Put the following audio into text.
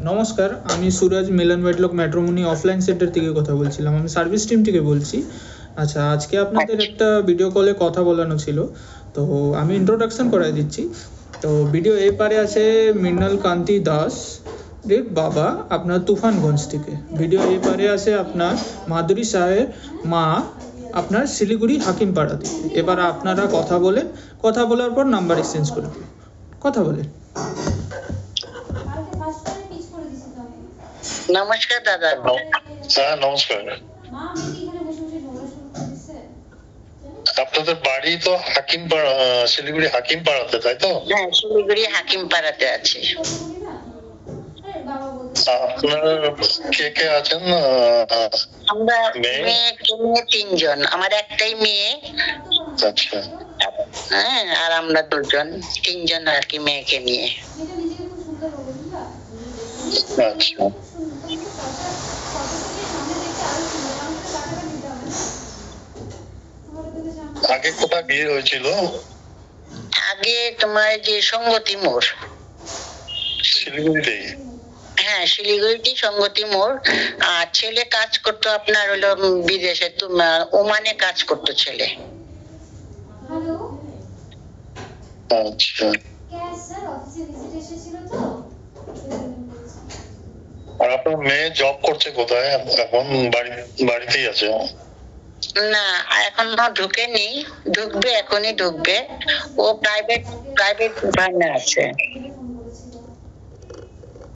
নমস্কার, আমি সুরজ মিলন ওয়েটলক matrimony offline centre থেকে কথা বলছিলাম। আমি সার্ভিস টিম থেকে বলছি। আচ্ছা, আজকে আপনাদের একটা ভিডিও কলে কথা বলানো ছিল, তো আমি ইন্ট্রোডাকশন করাই দিচ্ছি। তো ভিডিও এই পারে আছে মৃণাল কান্তি দাস এর বাবা আপনার তুফানগঞ্জ থেকে। ভিডিও এই পারে আছে আপনার মাধুরী সাহের মা আপনার শিলিগুড়ি হাকিমপাড়া থেকে। এবার আপনারা কথা বলেন, কথা বলার পর নাম্বার এক্সচেঞ্জ করবেন। কথা বলেন। নমস্কার দাদা। হ্যাঁ নমস্কার। আপনাদের বাড়ি তো হাকিমপাড়া, শিলিগুড়ি হাকিমপাড়াতে, তাই তো? হ্যাঁ, শিলিগুড়ি হাকিমপাড়াতে আছে। আপনার কে কে আছেন? আমরা মেয়ে তিনজন, আমার একটাই মেয়ে। আচ্ছা। হ্যাঁ, আর আমরা দুজন, তিনজন আর কি মেয়েকে নিয়ে। আচ্ছা, আগে কোথায় বিয়ে হয়েছিল? আগে তোমার যে সংগতি মোড়, শিলিগুড়িতেই? হ্যাঁ শিলিগুড়িতে সংগতি মোড়। আর ছেলে কাজ করতো আপনার হলো বিদেশে, তোমার ওমানে কাজ করতো ছেলে। আচ্ছা। আর আপনার মেয়ে জব করছে কোথায় এখন? বাড়িতেই আছে? না, এখনো ঢুকেনি, ঢুকবে, এখনই ঢুকবে। ও প্রাইভেট ফার্মে আছে।